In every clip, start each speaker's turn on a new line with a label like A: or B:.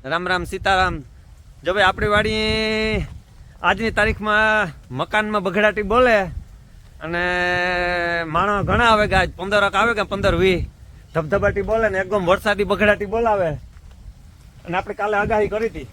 A: રામ રામ સીતારામ. જો ભાઈ આપણી વાડી આજની તારીખમાં મકાનમાં બગડાટી બોલે અને માણસ ઘણા આવે કે આજ 15 આવે કે 15-20 ધબધબાટી બોલે ને એકદમ વરસાદી બગડાટી બોલાવે. અને આપણે કાલે આગાહી કરી હતી.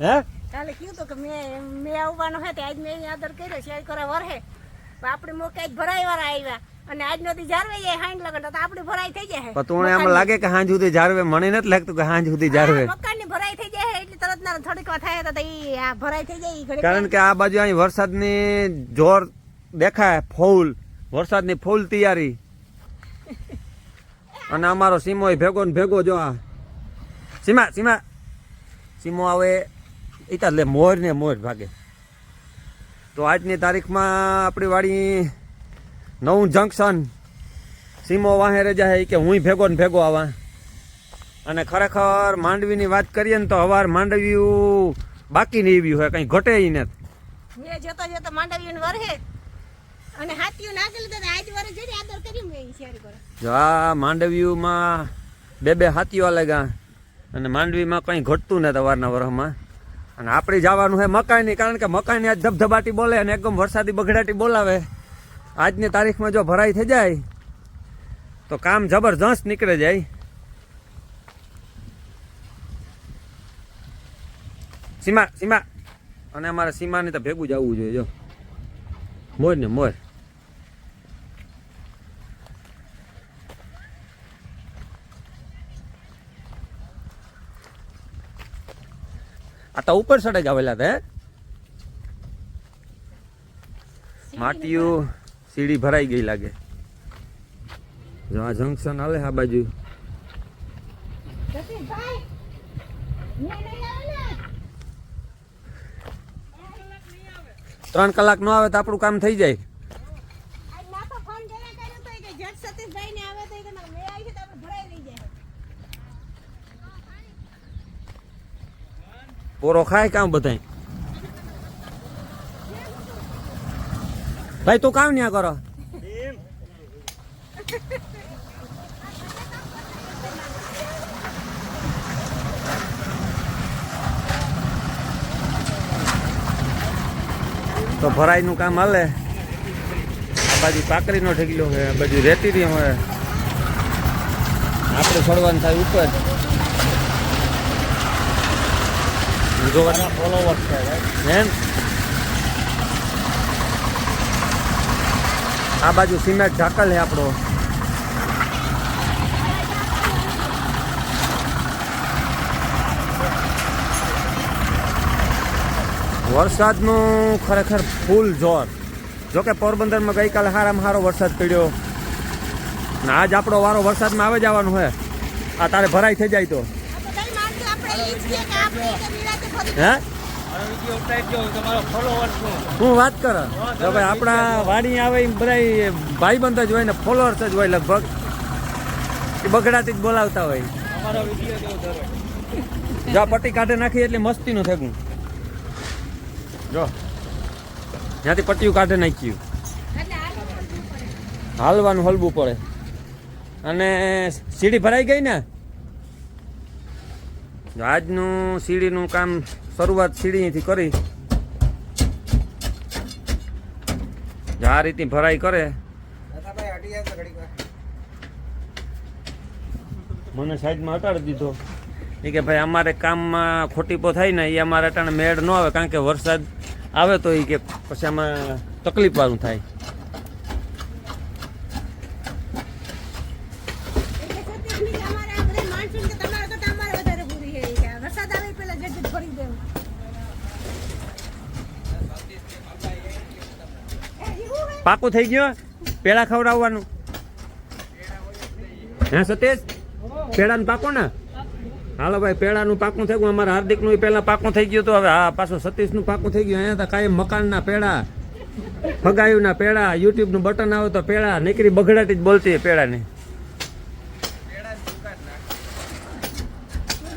A: હે
B: કાલે કીધું તો કે મેં આવવાનો હે તે આજ મેં આદર કર્યો છે. આજ કરે વરહે આપણે મોકે આજ ભરાઈ વાળા આવ્યા અને આજ નો દી જારવે જાય હાંડ લગન તો આપણી ભરાઈ થઈ જાય.
A: પણ તું એમ લાગે કે હાંજ સુધી જારવે? મને નથી લાગતું કે હાંજ સુધી જારવે.
B: મકાન ની ભરાઈ થઈ જાય એટલે તરત ના થોડીક વાર થાય તો ઈ આ ભરાઈ થઈ જાય.
A: કારણ કે આ બાજુ અહીં વરસાદની જોર દેખાય, ફૂલ વરસાદની ફૂલ તૈયારી. અને અમારો સીમો ભેગો ને ભેગો જો આ સીમો આવે ઈતા લે મોર ને મોર ભાગે. તો આજની તારીખમાં આપણી વાડી નવું જંકશન સીમો વાહે રજા હે કે હું ભેગો ને ભેગો આવા. અને ખરેખર માંડવીની વાત કરીએ ને તો હવાર માંડવ્યું બાકી નહીં આવ્યું હોય, કઈ ઘટે નથી.
B: મેં જતો માંડવ્યું વરહે અને હાથીઓ નાખેલું તો આજ વરે જઈને આદર કર્યું મેં શેર કરો.
A: જો આ માંડવ્યુંમાં બે હાથીઓ લાગ્યા અને માંડવીમાં કંઈ ઘટતું નથી અવારના વરસમાં. અને આપણે જવાનું છે મકાઈની, કારણ કે મકાઈની આજ ધબધબાટી બોલે અને એકદમ વરસાદી બગડાટી બોલાવે. આજની તારીખમાં જો ભરાઈ થઈ જાય તો કામ જબરજસ્ત નીકળે જાય. સીમા અને અમારે સીમાની તો ભેગું જ આવવું જોઈએ. જો મોર ને મોર. આ તો ઉપર સડે જ આવેલા હતા. માટીયું સીડી ભરાઈ ગઈ લાગે. જો આ જંકશન હાલે આ બાજુ. ત્રણ કલાક નો આવે તો આપણું કામ થઈ જાય. પોરો ખાય કામ બધાય. ભાઈ તું કામ ન્યા કરો. તો ભરાઈ નું કામ હાલે. આ બાજુ કાકરી નો ઢગલો છે, આ બાજુ રેતી હોય. આપણે છોડવાનું થાય ઉપર. આ બાજુ સિમેન્ટ ઢાકલ છે આપણો. વરસાદનું ખરેખર ફૂલ જોર. જોકે પોરબંદરમાં ગઈકાલે સારામાં સારો વરસાદ પડ્યો ને આજ આપણો વારો વરસાદમાં આવે જવાનું હોય. આ તારે ભરાઈ થઈ જાય તો હે હું વાત કરો. જો ભાઈ આપણા વાડી આવે બધા ભાઈબંધ જ હોય ને ફોલોઅર્સ જ હોય લગભગ. એ બગડાતી જ બોલાવતા હોય. જો પટ્ટી કાઢે નાખી એટલે મસ્તીનું થયું. જો ત્યાંથી પટ્ટીયું કાઢે નાખ્યું. હાલવાનું હલવું પડે. અને સીડી ભરાઈ ગઈ ને. આજનું સીડીનું કામ શરૂઆત સીડીથી કરી. આ રીતે ભરાઈ કરે. મને સાઈડમાં હટાડી દીધો. એ કે ભાઈ અમારે કામમાં ખોટીપો થાય ને એ અમારે અટાણે મેળ ન આવે, કારણ કે વરસાદ આવે તો એ કે પછી આમાં તકલીફ વાળું થાય. પાકું થઈ ગયો. પેડા ખવડાવવાનું હે સતીશ? પેડાનું પાકો ને? હાલો ભાઈ, પેડાનું પાકું થઈ ગયું. અમારા હાર્દિકનું પેલા પાકું થઈ ગયું. તો હવે હા પાછું સતીશનું પાકું થઈ ગયું. અહીંયા તો કાંઈ મકાનના પેડા, ફગાયુના પેડા, યુટ્યુબનું બટન આવે તો પેડા નીકળી બગડાટી જ બોલતી પેડાની.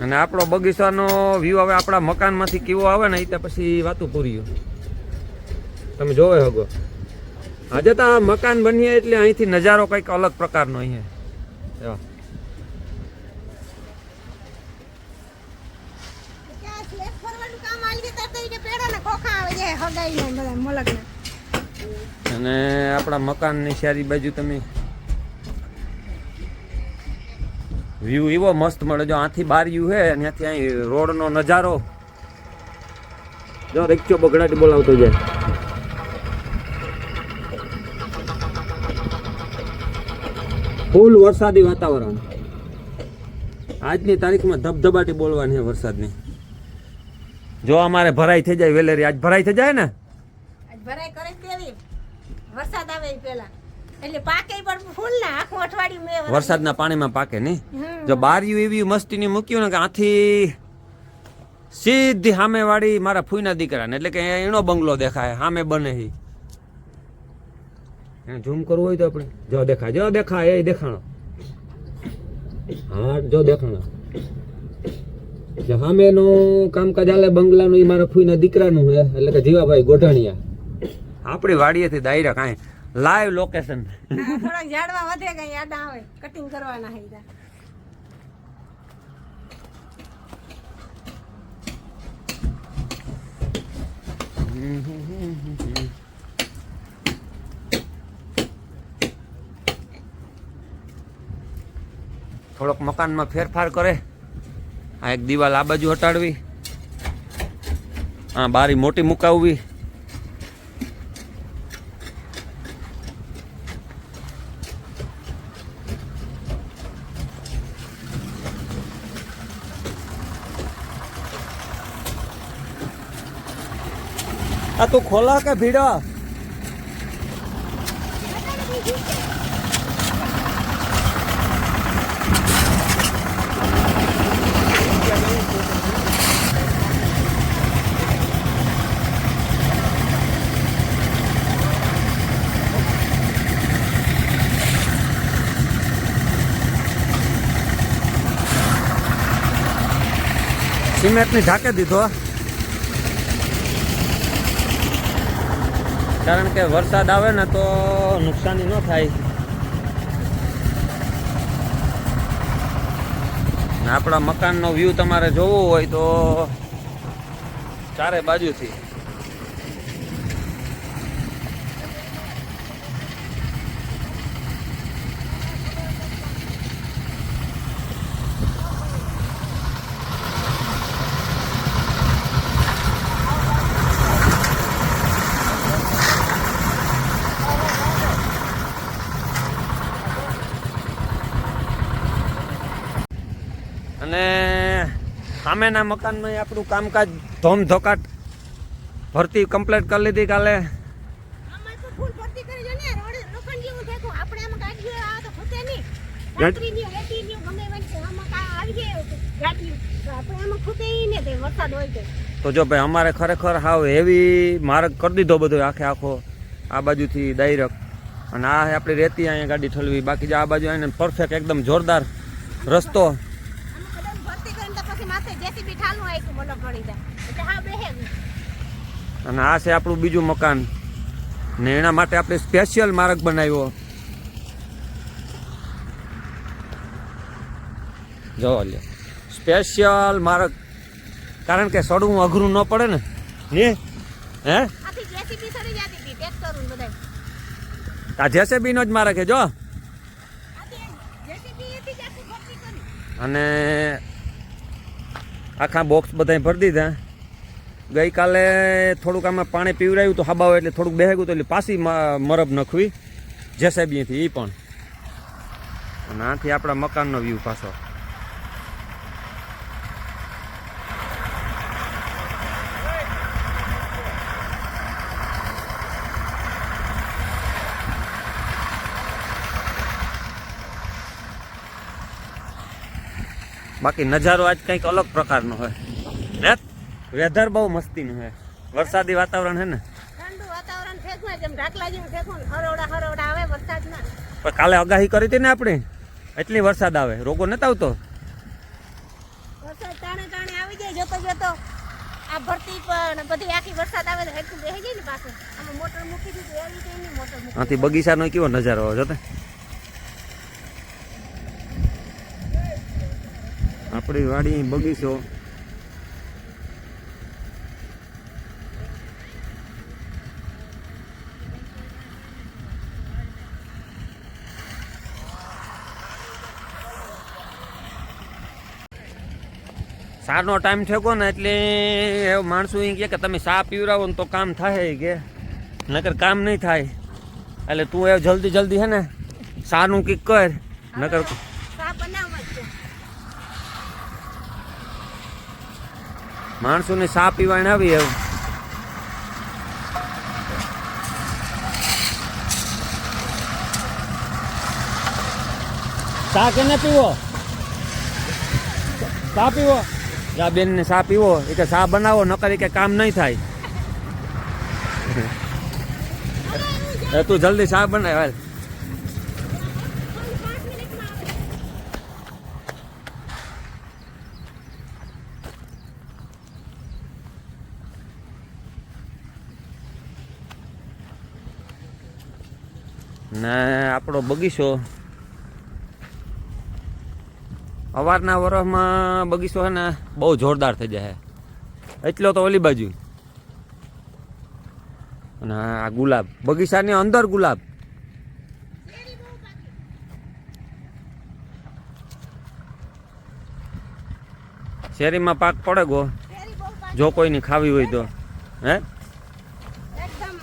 A: અને આપણો બગીચાનો વ્યૂ હવે આપણા મકાનમાંથી કેવો આવે ને એ પછી વાતું પૂરી. તમે જોવે હગો. આજે તો આ મકાન બનીએ એટલે અહીંથી નજારો કંઈક અલગ પ્રકારનો અહીંયા.
B: સ્લેબ ફરવાનું કામ આવી જાય ત્યારે તો ઈ કે પેડાના ખોખા આવે જાય હગાઈને બધા મલકના.
A: અને આપણા મકાનની ચારી બાજુ તમે વ્યૂ એવો મસ્ત મળે. જો આથી બારીયું છે અને ત્યાંથી અહીં રોડનો નજારો જો રિક્ષો બગડાટી બોલાવતો જાય. ફૂલ વરસાદી વાતાવરણ. આજની તારીખમાં ધબધબાટી બોલવાની છે વરસાદની. જો અમારે ભરાઈ થઈ જાય વેલેરી, આજ ભરાઈ થઈ જાય ને
B: આજ ભરાઈ કરે તેવી વરસાદ આવે ઈ પહેલા એટલે પાકે પણ ફૂલ ના આખું અઠવાડિયું મેં
A: વરસાદના પાણીમાં પાકે નહીં. જો બારીયું એવી મસ્તીની મૂક્યું ને કે આથી સીધી સામે વાળી મારા ફૂઈના દીકરાને એટલે કે એનો બંગલો દેખાય સામે બને છે. એને ઝૂમ કરવું હોય તો આપણે જો દેખાય એ દેખાણો. હા જો દેખાણો જો સામેનું કામકાજ હાલે બંગલાનું એ મારા ફૂઈના દીકરાનું છે એટલે કે જીવાભાઈ ગોઢાણીયા. આપણી વાડીએથી દાયરા કાંઈ લાઈવ લોકેશન.
B: થોડાક ઝાડવા વધે કઈ યાદ આવે કટિંગ કરવાના હે ઈરા.
A: થોડોક મકાનમાં ફેરફાર કરે. આ એક દિવાલ આ બાજુ હટાડવી, આ બારી મોટી મુકાવવી. આ તું ખોલા કે ભીડો? સિમેન્ટની ઢાંકી દીધો કારણ કે વરસાદ આવે ને તો નુકસાની ન થાય. ને આપણા મકાનનો વ્યૂ તમારે જોવો હોય તો ચારે બાજુથી અને સામેના મકાનમાં આપણું કામકાજ ધોમધોકાટ ભરતી કમ્પ્લીટ કરી લીધી કાલે.
B: આમાં તો ફૂલ ભરતી કરી જો ને રોડ લોખંડ જેવું દેખો આપણે આમાં ગાડી આ તો ફૂટે નહીં. રાત્રિની હેતીની ગમે વંચે આમાં કા આવી જાય ગાડી તો આપણે આમાં ફૂટે ઈ ને તે વરસાદ હોય તો.
A: તો જો ભાઈ અમારે ખરેખર હાવ હેવી માર્ગ કરી દીધો બધો આખો આ બાજુથી ડાયરેક્ટ. અને આ આપણી રેતી અહીંયા ગાડી ઠલવી. બાકી આ બાજુ આને પરફેક્ટ એકદમ જોરદાર રસ્તો. અને આ છે આપણું બીજું મકાન ને એના માટે આપણે સ્પેશિયલ માર્ગ બનાવ્યો. જો લ્યો સ્પેશિયલ માર્ગ કારણ કે સડવું અઘરું ન પડે ને હે આ જેસીબી નો જ માર્ગ છે જો. અને આખા બોક્સ બધા ભરી દીધા. ગઈકાલે થોડુંક આમાં પાણી પીવડાવ્યું તો હબાવ એટલે થોડુંક બેહ્યું તો એટલે પાછી મરબ નખવી જેસીબીથી એ પણ. અને આથી આપણા મકાનનો વ્યૂ પાછો. બાકી નજારો આજ કંઈક અલગ પ્રકારનો હોય ને. વેધર બહુ મસ્તીનું છે. વરસાદી વાતાવરણ છે ને.
B: ઠંડુ વાતાવરણ છે જેમ ઢાકલા જેવું છે કોણ હરોડા આવે વરસાદના.
A: પણ કાલે આગાહી કરી હતી ને આપણે એટલી વરસાદ આવે રોગો નતો આવતો.
B: વરસાદ તાણે આવી જાય જોતો આ ભરતી પણ બધી આખી વરસાદ આવે તો હેઠું બેહી જાય ને પાછું. આમાં મોટર મૂકી દીધું એવી તેની મોટર મૂકી.
A: આથી બગીચાનો કેવો નજારો આવે જોતે. આપણી વાડી બગીચો સારનો ટાઈમ ઠેકો ને એટલે માણસો એમ કહે કે તમે સા પીવરાવો ને તો કામ થાય કે નકર કામ નહીં થાય. એટલે તું એ જલ્દી જલ્દી હે ને સાનું કીક કર નકર
B: સા બનાવવા જ છે.
A: માણસોને સા પીવાને આવી હવે. સા કે ના પીવો? સા પીવો? જા બેન ને સા પીવો એ કે સા બનાવો નકર કે કામ નહીં થાય. એ તું જલ્દી સા બનાવ હાલ.
B: 5 મિનિટમાં આવે.
A: ને આપણો બગીચો અવારના વરસમાં બગીચો છે ને બહુ જોરદાર થઈ જાય. એટલો તો ઓલી બાજુ અને આ ગુલાબ બગીચાની અંદર ગુલાબ.
B: શેરી બહુ પાકી.
A: શેરીમાં પાક પડે ગો
B: શેરી બહુ પાકી.
A: જો કોઈની ખાવી હોય તો. હે
B: એકદમ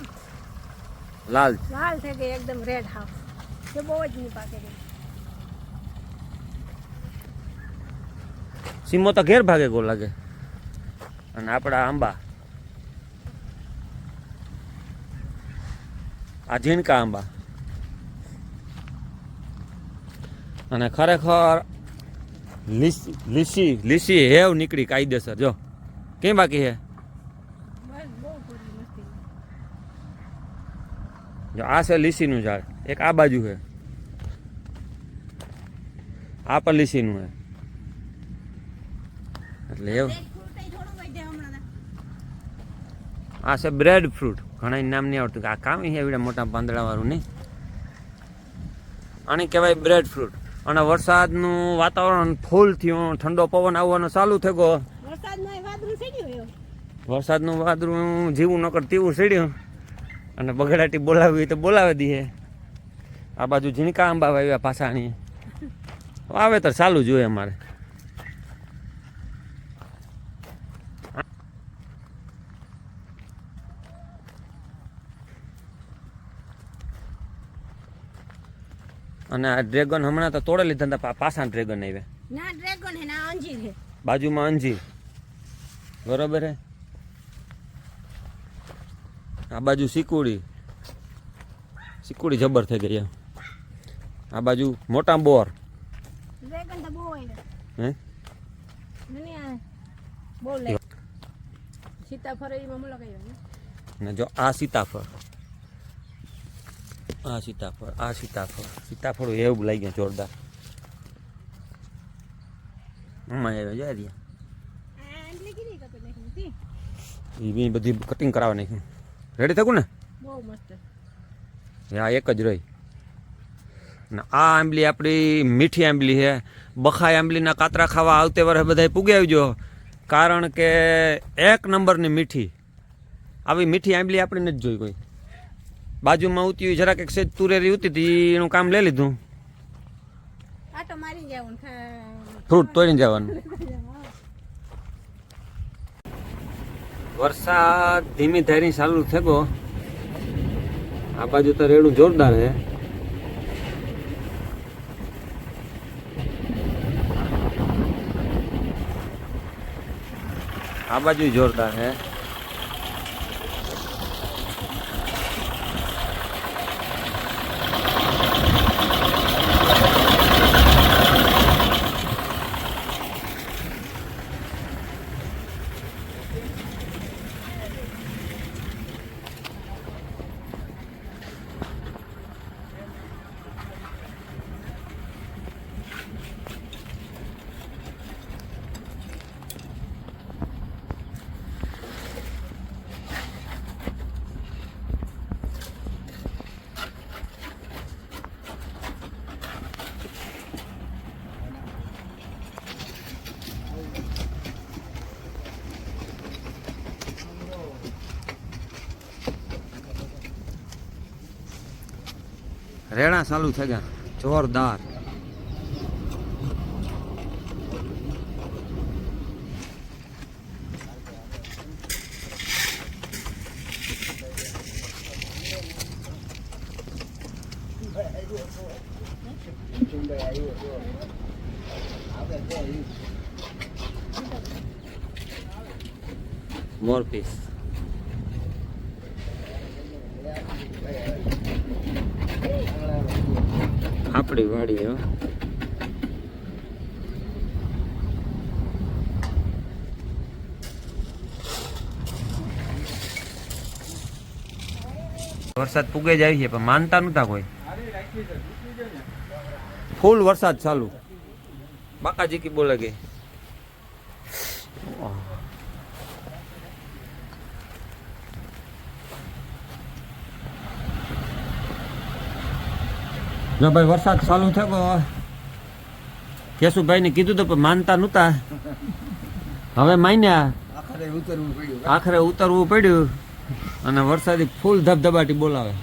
A: લાલ
B: લાલ થઈ ગઈ, એકદમ રેડ હાફ. જે બહુ જ નહીં પાકે ગઈ.
A: સીમો તો ઘેર ભાગે ગો લાગે. અને આપણા આંબા આ ઝીણકા આંબા. અને ખરેખર લીસી હેવ નીકળી કાયદેસર. જો કેમ બાકી હે?
B: બસ બહુ પૂરી મસ્તી.
A: જો આ છે લીસીનું ઝાડ, એક આ બાજુ છે, આ પણ લીસીનું છે. એટલે એવું
B: રેડ ફ્રૂટ એ થોડું વધે હમણાં.
A: આ છે બ્રેડ ફ્રૂટ. ઘણા નામ નહીં આવડતું. આ કામ છે એવડા મોટા પાંદડાવાળું નહીં. આને કહેવાય બ્રેડ ફ્રૂટ. અને વરસાદનું વાતાવરણ ફૂલ થયું, ઠંડો પવન આવવાનો ચાલુ થઈ ગયો.
B: વરસાદનું એ વાદળું ચડ્યું એવું.
A: વરસાદનું વાદળું જીવું નકર તેવું સીડ્યું. અને બગડાટી બોલાવી હોય તો બોલાવી દઈએ. આ બાજુ ઝીણકા આંબા વાવ્યા પાછાણી. વાવેતર ચાલુ જોઈએ અમારે. અને આ ડ્રેગન હમણાં તો તોડે લીધા હતા, પાછા ડ્રેગન આવ્યા.
B: ના ડ્રેગન હે ના અંજીર હે.
A: બાજુમાં અંજીર બરોબર હે. આ બાજુ સિકુડી જબર થઈ ગઈ. આ બાજુ મોટા બોર.
B: ડ્રેગન તો બહુ હોય.
A: હે
B: મને આ બહુ લે. સીતાફળ એમાં મુલાકાત.
A: ને જો આ સીતાફળ, આ સીતાફળ, આ સીતાફળ એવું લાગી ગયા જોરદાર. જાય રહ્યા
B: આંટલી કીધી કપે નાખી.
A: એ બધી કટિંગ કરાવવા નાખ્યું. રેડી થયું ને?
B: બહુ મસ્ત.
A: હા એક જ રહી. ને આ આંબલી આપણી મીઠી આંબલી છે. બખાઈ આંબલીના કાતરા ખાવા આવતે વર્ષે બધા પૂગી આવજો. કારણ કે એક નંબરની મીઠી. આવી મીઠી આંબલી આપણે નથી જોઈ કોઈ. બાજુમાં ઉતી જરાક એક સેજ તુરેરી ઉતી હતી, એનું કામ લઈ લીધું.
B: આટો મારી જાવ ને
A: ફ્રૂટ તોડીને જવાનું. વરસાદ ધીમી ધારી ચાલુ થયો. આ બાજુ તો રેડું જોરદાર છે. આ બાજુ જોરદાર છે. રેડા ચાલુ થઈ ગયા જોરદાર. મોરપીસ. આપણી વાડી હો. વરસાદ પૂગે જાય છે પણ માનતા નતા કોઈ. ફૂલ વરસાદ ચાલુ. બાકાજી કી બોલે ગઈ. જો ભાઈ વરસાદ ચાલુ થયો. કેશુભાઈ ને કીધું તો પણ માનતા નતા. હવે માન્યા. આખરે ઉતરવું પડ્યું અને વરસાદી ફૂલ ધબધબાટી બોલાવે.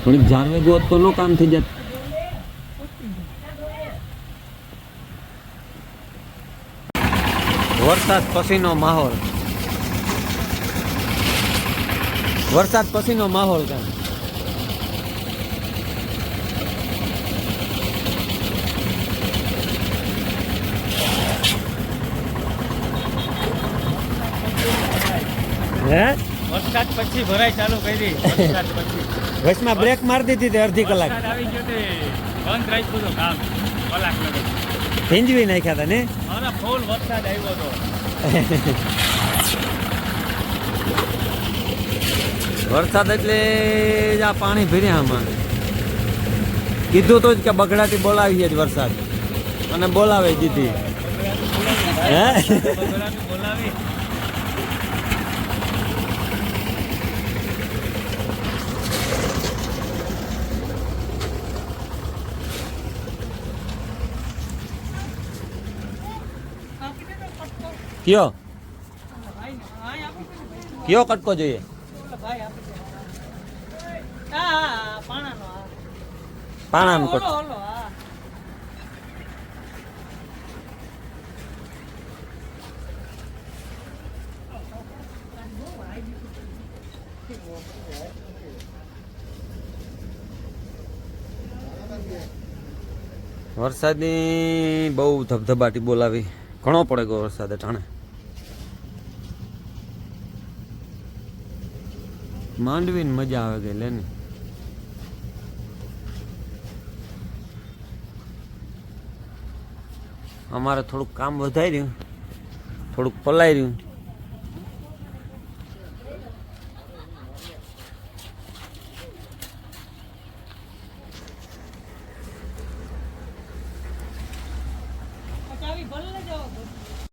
A: થોડીક જાળવે ગોત તો નો કામ થઈ જાત. વરસાદ પછીનો માહોલ. વરસાદ પછીનો માહોલ કાંઈ. હે
C: વરસાદ પછી ભરાઈ ચાલુ કરી. વરસાદ પછી
A: વચમાં બ્રેક મારી દીધી હતી અડધી કલાક.
C: વરસાદ આવી ગયો તે બંધ રાખ્યું હતું કામ કલાક લગી.
A: ભીંજવી નાખ્યા હતા ને.
C: અને ફૂલ વરસાદ આવ્યો હતો.
A: વરસાદ એટલે જ આ પાણી ભર્યા આમાં. કીધું તો જ કે બગડાથી બોલાવીએ જ વરસાદ અને બોલાવી દીધી. હે
C: બગડાનું બોલાવી.
A: કયો કયો કટકો જોઈએ? પાણાનો કટકો. વરસાદની બહુ ધબધબાટી બોલાવી. ઘણો પડે ગયો વરસાદ અટાણે. માંડવીને મજા આવે ગઈ લેની. અમારે થોડુંક કામ વધારી રહ્યું, થોડુંક પલાઈ રહ્યું.
C: ચાવી ભલે જાઓ.